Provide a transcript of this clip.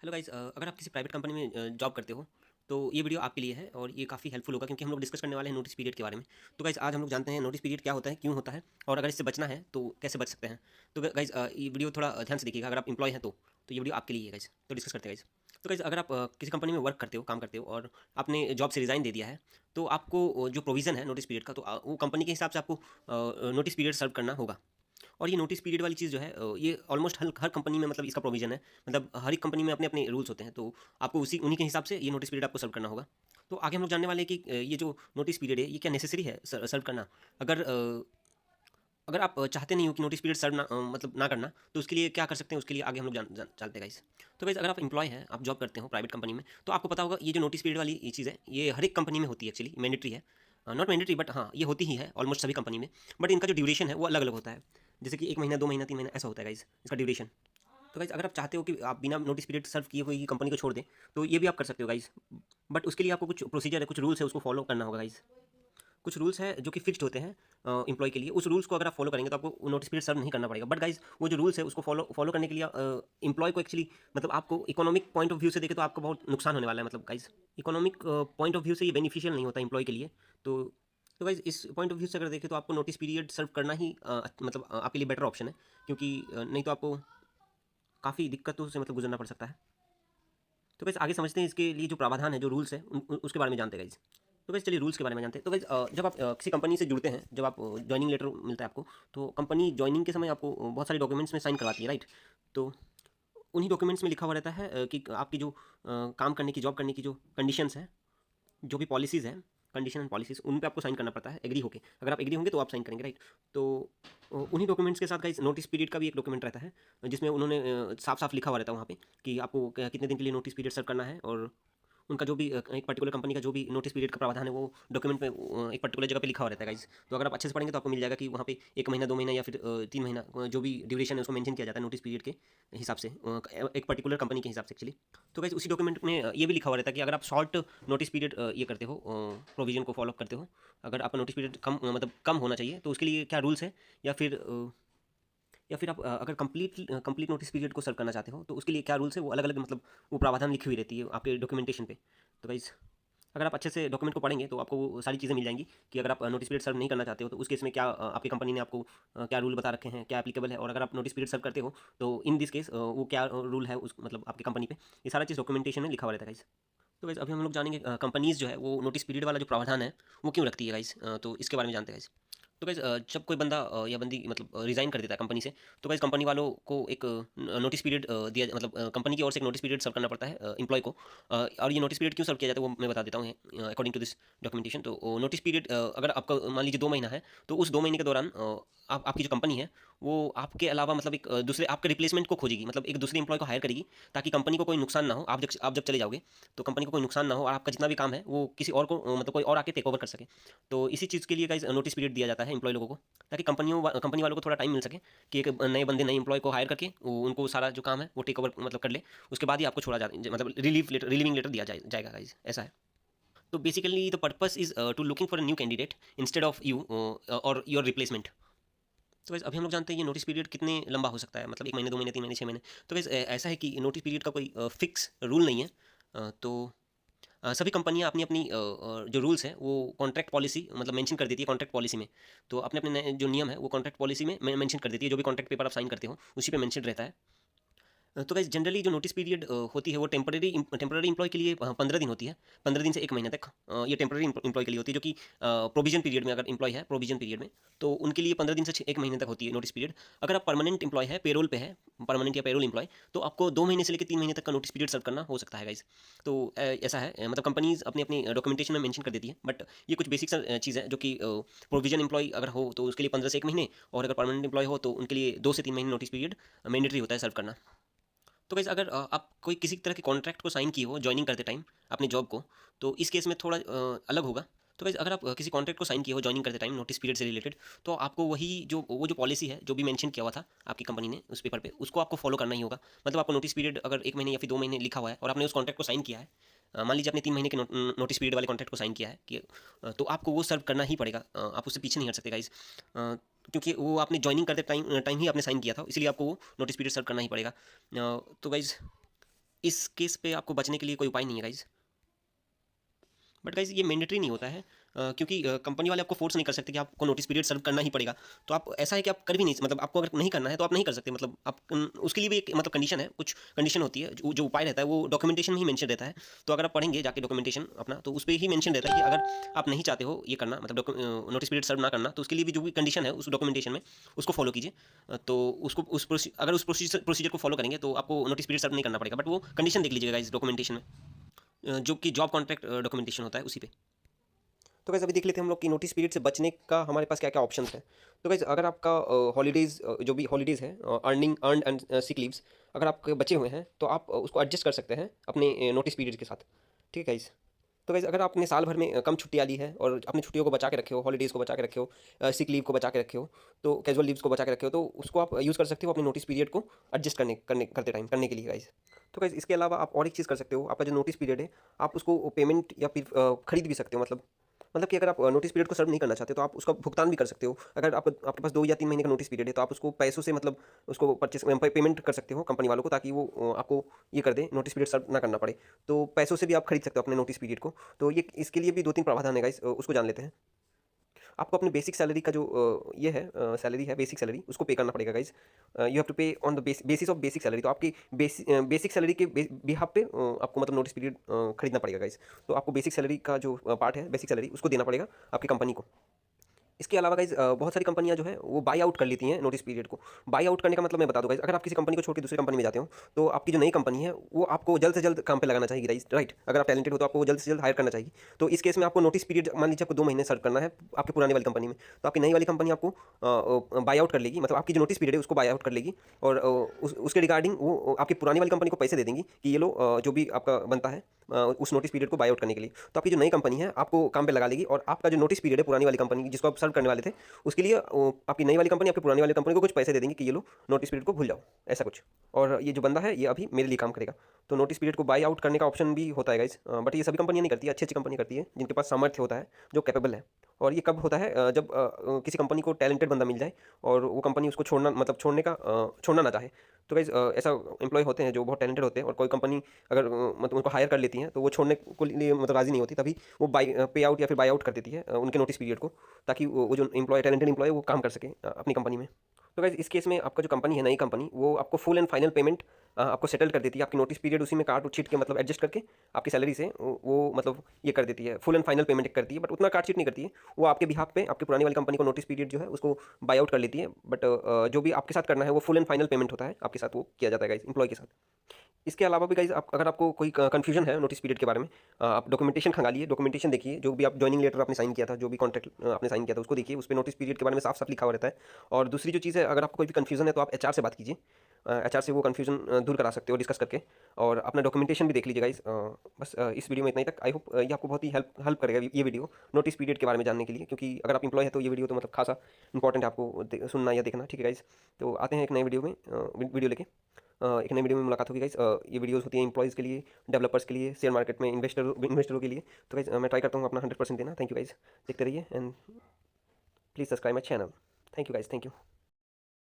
Hello guys, अगर आप किसी प्राइवेट कंपनी में जॉब करते हो तो ये वीडियो आपके लिए है और ये काफ़ी हेल्पफुल होगा क्योंकि हम लोग डिस्कस करने वाले हैं नोटिस पीरियड के बारे में। तो गाइस आज हम लोग जानते हैं नोटिस पीरियड क्या होता है, क्यों होता है और अगर इससे बचना है तो कैसे बच सकते हैं। तो गाइस ये वीडियो थोड़ा ध्यान से देखिएगा। अगर आप एम्प्लॉय हैं तो ये वीडियो आपके लिए है गाइस। तो डिस्कस करते हैं गाइस। तो गाइस अगर आप किसी कंपनी में वर्क करते हो, काम करते हो और आपने जॉब से रिज़ाइन दे दिया है, तो आपको जो प्रोविज़न है नोटिस पीरियड का, तो वो कंपनी के हिसाब से आपको नोटिस पीरियड सर्व करना होगा। और ये नोटिस पीरियड वाली चीज़ जो है ये ऑलमोस्ट हर हर कंपनी में मतलब इसका प्रोविजन है। मतलब हर एक कंपनी में अपने अपने रूल्स होते हैं, तो आपको उसी उन्हीं के हिसाब से ये नोटिस पीरियड आपको सर्व करना होगा। तो आगे हम लोग जानने वाले हैं कि ये जो नोटिस पीरियड है ये क्या नेसेसरी है सर्व करना। अगर अगर आप चाहते नहीं हो कि नोटिस पीरियड सर्व ना मतलब ना करना, तो उसके लिए क्या कर सकते हैं, उसके लिए आगे हम लोग जानते हैं गाइस। तो गाइस अगर आप एम्प्लॉय हैं, आप जॉब करते हो प्राइवेट कंपनी में, तो आपको पता होगा ये जो नोटिस पीरियड वाली ये चीज़ है ये हर एक कंपनी में होती है। एक्चुअली मैंडेटरी है, नॉट मैंडेटरी बट हाँ ये होती ही है ऑलमोस्ट सभी कंपनी में। बट इनका जो ड्यूरेशन है वो अलग अलग होता है। जैसे कि 1 महीना, 2 महीना, 3 महीना ऐसा होता है गाइस इसका ड्यूरेशन। तो गाइस अगर आप चाहते हो कि आप बिना नोटिस पीरियड सर्व किए हुए ही कंपनी को छोड़ दें, तो ये भी आप कर सकते हो गाइस। बट उसके लिए आपको कुछ प्रोसीजर है, कुछ रूल्स है, उसको फॉलो करना होगा गाइस। कुछ रूल्स हैं जो कि फिक्स्ड होते हैं एम्प्लॉय के लिए। उस रूल्स को अगर आप फॉलो करेंगे तो आपको नोटिस पीरियड सर्व नहीं करना पड़ेगा। बट गाइस वो जो रूल्स है उसको फॉलो करने के लिए एम्प्लॉय को एक्चुअली मतलब आपको इकोनॉमिक पॉइंट ऑफ व्यू से देखें तो आपको बहुत नुकसान होने वाला है। मतलब guys economic point of view से ये बेनिफिशियल नहीं होता एम्प्लॉय के लिए। तो गाइस इस पॉइंट ऑफ व्यू से अगर देखें तो आपको नोटिस पीरियड सर्व करना ही मतलब आपके लिए बेटर ऑप्शन है, क्योंकि नहीं तो आपको काफ़ी दिक्कतों से मतलब गुजरना पड़ सकता है। तो गाइस आगे समझते हैं इसके लिए जो प्रावधान है, जो रूल्स है उसके बारे में जानते हैं गाइस। तो गाइस चलिए रूल्स के बारे में जानते हैं। तो गाइस जब आप किसी कंपनी से जुड़ते हैं, जब आप ज्वाइनिंग लेटर मिलता है आपको, तो कंपनी ज्वाइनिंग के समय आपको बहुत सारे डॉक्यूमेंट्स में साइन करवाती है, राइट। तो उन्हीं डॉक्यूमेंट्स में लिखा हुआ रहता है कि आपकी जो काम करने की, जॉब करने की जो कंडीशंस हैं, जो भी पॉलिसीज़ हैं, कंडीशन एंड पॉलिसीज़, उन पे आपको साइन करना पड़ता है एग्री होके। अगर आप एग्री होंगे तो आप साइन करेंगे, राइट। तो उन्हीं डॉक्यूमेंट्स के साथ गाइस नोटिस पीरियड का भी एक डॉक्यूमेंट रहता है, जिसमें उन्होंने साफ साफ लिखा हुआ रहता है वहाँ पे कि आपको कितने दिन के लिए नोटिस पीरियड सर्व करना है। और उनका जो भी एक पर्टिकुलर कंपनी का जो भी नोटिस पीरियड का प्रावधान है वो डॉक्यूमेंट में एक पर्टिकुलर जगह पे लिखा हुआ रहता है गाइस। तो अगर आप अच्छे से पढ़ेंगे तो आपको मिल जाएगा कि वहाँ पे 1 महीना, 2 महीना या फिर 3 महीना जो भी ड्यूरेशन है उसको मेंशन किया जाता है नोटिस पीरियड के हिसाब से, एक पर्टिकुलर कंपनी के हिसाब से एक्चुअली। तो गाइस उसी डॉक्यूमेंट में ये भी लिखा हुआ रहता है कि अगर आप शॉर्ट नोटिस पीरियड ये करते हो, प्रोविजन को फॉलो करते हो, अगर आपका नोटिस पीरियड कम मतलब कम होना चाहिए, तो उसके लिए क्या रूल्स है, या फिर आप अगर कंप्लीट नोटिस पीरियड को सर्व करना चाहते हो तो उसके लिए क्या रूल्स है, वो अलग अलग मतलब वो प्रावधान लिखी हुई रहती है आपके डॉक्यूमेंटेशन पे। तो गाइस अगर आप अच्छे से डॉक्यूमेंट को पढ़ेंगे तो आपको वो सारी चीज़ें मिल जाएंगी कि अगर आप नोटिस पीरियड सर्व नहीं करना चाहते हो तो उस केस में क्या आपकी कंपनी ने आपको क्या रूल बता रखे हैं, क्या एप्लीकेबल है। और अगर आप नोटिस पीरियड सर्व करते हो तो इन दिस केस वो क्या रूल है उस मतलब आपकी कंपनी पे, ये सारा चीज़ डॉक्यूमेंटेशन में लिखा हुआ रहता है गाइस। तो गाइस अभी हम लोग जानेंगे कंपनीज़ जो है वो नोटिस पीरियड वाला जो प्रावधान है वो क्यों रखती है गाइस। तो इसके बारे में जानते हैं गाइस। तो गाइस जब कोई बंदा या बंदी मतलब रिज़ाइन कर देता है कंपनी से, तो गाइस कंपनी वालों को एक नोटिस पीरियड मतलब कंपनी की ओर से एक नोटिस पीरियड सर्व करना पड़ता है एम्प्लॉय को। और ये नोटिस पीरियड क्यों सर्व किया जाता है वो मैं बता देता हूँ अकॉर्डिंग टू दिस डॉक्यूमेंटेशन। तो नोटिस पीरियड अगर आपका मान लीजिए 2 महीना है, तो उस 2 महीने के दौरान आपकी जो कंपनी है वो आपके अलावा मतलब एक दूसरे आपके रिप्लेसमेंट को खोजेगी, मतलब एक दूसरे एम्प्लॉय को हायर करेगी, ताकि कंपनी को कोई नुकसान ना हो। आप जब चले जाओगे तो कंपनी को कोई नुकसान ना हो और आपका जितना भी काम है वो किसी और को मतलब कोई और आके टेक ओवर कर सके। तो इसी चीज़ के लिए गाइस नोटिस पीरियड दिया जाता है एम्प्लॉय लोगों को, ताकि कंपनी वालों को थोड़ा टाइम मिल सके कि एक नए बंदे, नए एम्प्लॉय को हायर करके उनको सारा जो काम है वो टेक ओवर मतलब कर ले। उसके बाद ही आपको छोड़ा मतलब रिलीविंग लेटर दिया जाएगा गाइस, ऐसा है। तो basically the purpose is to looking for a new candidate instead of you और योर रिप्लेसमेंट। तो वैसे अभी हम लोग जानते हैं ये नोटिस पीरियड कितने लंबा हो सकता है, मतलब 1 महीने, 2 महीने, 3 महीने, 6 महीने। तो वैसे ऐसा है कि नोटिस पीरियड का कोई फिक्स रूल नहीं है। तो सभी कंपनियां अपनी अपनी जो रूल्स हैं वो कॉन्ट्रैक्ट पॉलिसी मतलब मेंशन कर देती है कॉन्ट्रैक्ट पॉलिसी में। तो अपने अपने जो नियम है वो कॉन्ट्रैक्ट पॉलिसी में मेंशन कर देती है। जो भी कॉन्ट्रैक्ट पेपर आप साइन करते हो उसी पे मेंशन रहता है। तो गाइस जनरली जो नोटिस पीरियड होती है वो टेम्पररी एम्प्लॉय के लिए 15 दिन होती है। 15 दिन से 1 महीने तक ये टेम्पररी एम्प्लॉय के लिए होती है, जो कि प्रोविजन पीरियड में अगर एम्प्लॉय है प्रोविजन पीरियड में, तो उनके लिए 15 दिन से 1 महीने तक होती है नोटिस पीरियड। अगर आप परमानेंट एम्प्लॉय है, पेरोल पे है, परमानेंट या पेरोल एम्प्लॉय, तो आपको 2 महीने से लेकर 3 महीने तक का नोटिस पीरियड सर्व करना हो सकता है गाइस। तो ऐसा है मतलब कंपनीज अपनी अपनी डॉक्यूमेंटेशन में मेंशन कर देती है। बट ये कुछ बेसिक चीज़ है जो कि प्रोविजन एम्प्लॉय अगर हो तो उसके लिए 15 से 1 महीने, और अगर परमानेंट एम्प्लॉय हो तो उनके लिए 2 से 3 महीने नोटिस पीरियड मैंडेटरी होता है सर्व करना। तो गाइस अगर आप कोई किसी तरह के कॉन्ट्रैक्ट को साइन किए हो ज्वाइनिंग करते टाइम अपने जॉब को, तो इस केस में थोड़ा अलग होगा। तो गाइस अगर आप किसी कॉन्ट्रैक्ट को साइन किए हो ज्वाइनिंग करते टाइम नोटिस पीरियड से रिलेटेड, तो आपको वही जो वो जो पॉलिसी है जो भी मेंशन किया हुआ था आपकी कंपनी ने उस पेपर पे, उसको आपको फॉलो करना ही होगा। मतलब आपको नोटिस पीरियड अगर 1 महीने या फिर 2 महीने लिखा हुआ है और आपने उस कॉन्ट्रैक्ट को साइन किया है, मान लीजिए आपने 3 महीने के नोटिस पीरियड वाले कॉन्ट्रैक्ट को साइन किया है कि तो आपको वो सर्व करना ही पड़ेगा। आप उससे पीछे नहीं हट सकते गाइस, क्योंकि वो आपने ज्वाइनिंग करते टाइम टाइम ही आपने साइन किया था, इसलिए आपको वो नोटिस पीरियड सर्व करना ही पड़ेगा। तो गाइस इस केस पे आपको बचने के लिए कोई उपाय नहीं है गाइज़। बट गाइज़ ये मैंडेटरी नहीं होता है, क्योंकि कंपनी वाले आपको फोर्स नहीं कर सकते कि आपको नोटिस पीरियड सर्व करना ही पड़ेगा। तो आप ऐसा है कि आप कर भी नहीं, मतलब आपको अगर नहीं करना है तो आप नहीं कर सकते, मतलब आप उसके लिए भी एक मतलब कंडीशन है, कुछ कंडीशन होती है, जो उपाय रहता है वो डॉक्यूमेंटेशन में ही मेंशन रहता है। तो अगर आप पढ़ेंगे जाके डॉक्यूमेंटेशन अपना, तो उस पर ही मेंशन रहता है कि अगर आप नहीं चाहते हो ये करना, मतलब नोटिस पीरियड सर्व ना करना, तो उसके लिए भी जो भी कंडीशन है उस डॉक्यूमेंटेशन में उसको फॉलो कीजिए। तो उसको अगर उस प्रोसीजर को फॉलो करेंगे तो आपको नोटिस पीरियड सर्व नहीं करना पड़ेगा। बट वो कंडीशन देख लीजिएगा इस डॉक्यूमेंटेशन में, जो कि जॉब कॉन्ट्रैक्ट डॉक्यूमेंटेशन होता है उसी पे। तो गाइस अभी देख लेते हैं हम लोग कि नोटिस पीरियड से बचने का हमारे पास क्या क्या ऑप्शन है। तो गाइस अगर आपका हॉलीडेज़ जो भी हॉलीडेज़ है, अर्नड एंड सिक लीव्स अगर आपके बचे हुए हैं तो आप उसको एडजस्ट कर सकते हैं अपने नोटिस पीरियड के साथ। ठीक है गाइस। तो गाइस अगर आपने साल भर में कम छुट्टियाँ ली है और अपनी छुट्टियों को बचा के रखे हो, हॉलीडेज़ को बचा के रखे हो, सिक लीव को बचा के रखे हो, तो कैजुअल लीव्स को बचा के रखे हो, तो उसको आप यूज़ कर सकते हो अपने नोटिस पीरियड को एडजस्ट करते टाइम करने के लिए गाइस। तो गाइस इसके अलावा आप और एक चीज़ कर सकते हो, आपका जो नोटिस पीरियड है आप उसको पेमेंट या फिर खरीद भी सकते हो। मतलब कि अगर आप नोटिस पीरियड को सर्व नहीं करना चाहते तो आप उसका भुगतान भी कर सकते हो। अगर आपके पास 2 या 3 महीने का नोटिस पीरियड है तो आप उसको पैसों से, मतलब उसको पेमेंट कर सकते हो कंपनी वालों को, ताकि वो आपको ये कर दे, नोटिस पीरियड सर्व ना करना पड़े। तो पैसों से भी आप खरीद सकते हो अपने नोटिस पीरियड को। तो ये इसके लिए भी 2-3 प्रावधान है गाइस, उसको जान लेते हैं। आपको अपनी बेसिक सैलरी का जो ये है सैलरी है, बेसिक सैलरी उसको पे करना पड़ेगा गाइज। यू हैव टू पे on the basis of basic salary. तो आपकी बेसिक सैलरी के बिहाफ पे आपको मतलब नोटिस पीरियड खरीदना पड़ेगा गाइज। तो आपको बेसिक सैलरी का जो पार्ट है, बेसिक सैलरी, उसको देना पड़ेगा आपकी कंपनी को। इसके अलावा गाइज बहुत सारी कंपनियां जो है वो बाई आउट कर लेती हैं नोटिस पीरियड को। बाई आउट करने का मतलब मैं बता दूं गाइज, अगर आप किसी कंपनी को छोड़ के दूसरी कंपनी में जाते हो तो आपकी जो नई कंपनी है वो आपको जल्द से जल्द काम पे लगाना चाहिए गाइज, राइट। अगर आप टैलेंटेड हो तो आपको वो जल्द से जल्द हायर करना चाहिए। तो इस केस में आपको नोटिस पीरियड, मान लीजिए आपको 2 महीने सर्व करना है आपकी पुरानी वाली कंपनी में, तो आपकी नई वाली कंपनी आपको बाई आउट कर लेगी, मतलब आपकी जो नोटिस पीरियड है उसको बाई आउट कर लेगी। और उसके रिगार्डिंग वो आपकी पुरानी वाली कंपनी को पैसे दे देंगी कि ये लो जो भी आपका बनता है उस नोटिस पीरियड को बाई आउट करने के लिए। तो आपकी जो नई कंपनी है आपको काम पे लगा लेगी, और आपका जो नोटिस पीरियड है पुरानी वाली कंपनी जिसको आप सर्व करने वाले थे उसके लिए आपकी नई वाली कंपनी आपकी पुरानी वाली कंपनी को कुछ पैसे दे देंगे कि ये लो नोटिस पीरियड को भूल जाओ, ऐसा कुछ। और ये जो बंदा है ये अभी मेरे लिए काम करेगा। तो नोटिस पीरियड को बाई आउट करने का ऑप्शन भी होता है गाइज, बट ये सभी कंपनियां नहीं करती, अच्छी अच्छी कंपनी करती है जिनके पास सामर्थ्य होता है, जो कैपेबल है। और ये कब होता है, जब किसी कंपनी को टैलेंटेड बंदा मिल जाए और वो कंपनी उसको छोड़ना, मतलब छोड़ना ना चाहे। तो गाइज ऐसा एम्प्लॉय होते हैं जो बहुत टैलेंटेड होते हैं, और कोई कंपनी अगर मतलब उनको हायर कर लेती है तो वो छोड़ने को लिए मतलब राजी नहीं होती, तभी वो पे आउट या फिर बाई आउट कर देती है उनके नोटिस पीरियड को, ताकि वो जो एम्प्लॉय टैलेंटेड एम्प्लॉय वो काम कर सके अपनी कंपनी में। तो गाइज इस केस में आपका जो कंपनी है, नई कंपनी, वो आपको फुल एंड फाइनल पेमेंट आपको सेटल कर देती है। आपकी नोटिस पीरियड उसी में काट छीट के, मतलब एडजस्ट करके आपकी सैलरी से वो मतलब ये कर देती है, फुल एंड फाइनल पेमेंट करती है। बट उतना काट छीट नहीं करती है, वो आपके बिहाफ पे आपकी पुरानी वाली कंपनी को नोटिस पीरियड जो है उसको बाई आउट कर लेती है। बट जो भी आपके साथ करना है वो फुल एंड फाइनल पेमेंट होता है आपके साथ, वो किया जाता है गाइज एम्प्लॉय के साथ। इसके अलावा भी गाइज अगर आपको कोई कन्फ्यूजन है नोटिस पीरियड के बारे में, आप डॉक्यूमेंटेशन खंगालिए, डॉक्यूमेंटेशन देखिए, जो भी आप जॉइनिंग लेटर आपने साइन किया था, जो भी कॉन्ट्रैक्ट आपने साइन किया था उसको देखिए, उस पर नोटिस पीरियड के बारे में साफ साफ लिखा हुआ रहता है। और दूसरी जो चीज़ है, अगर आपको कोई भी कन्फ्यूजन है तो आप एचआर से बात कीजिए, एचआर से वो कन्फ्यूजन दूर करा सकते हो डिस्कस करके। और अपना डॉक्यूमेंटेशन भी देख लीजिए गाइज। बस इस वीडियो में इतना ही तक। आई होप ये आपको बहुत ही हेल्प करेगा ये वीडियो नोटिस पीरियड के बारे में जानने के लिए, क्योंकि अगर आप एम्प्लॉय है तो ये वीडियो तो मतलब खासा इंपॉर्टेंट है आपको सुनना या देखना। ठीक है गाइज, तो आते हैं एक नए वीडियो में, वीडियो लेके एक नई वीडियो में मुलाकात होगी गाइस। ये वीडियोस होती हैं एम्प्लॉयज़ के लिए, डेवलपर्स के लिए, शेयर मार्केट में इन्वेस्टरों के लिए। तो गाइस मैं ट्राई करता हूँ अपना 100% देना। थैंक यू गाइस, देखते रहिए and please subscribe my channel. Thank you guys, thank you.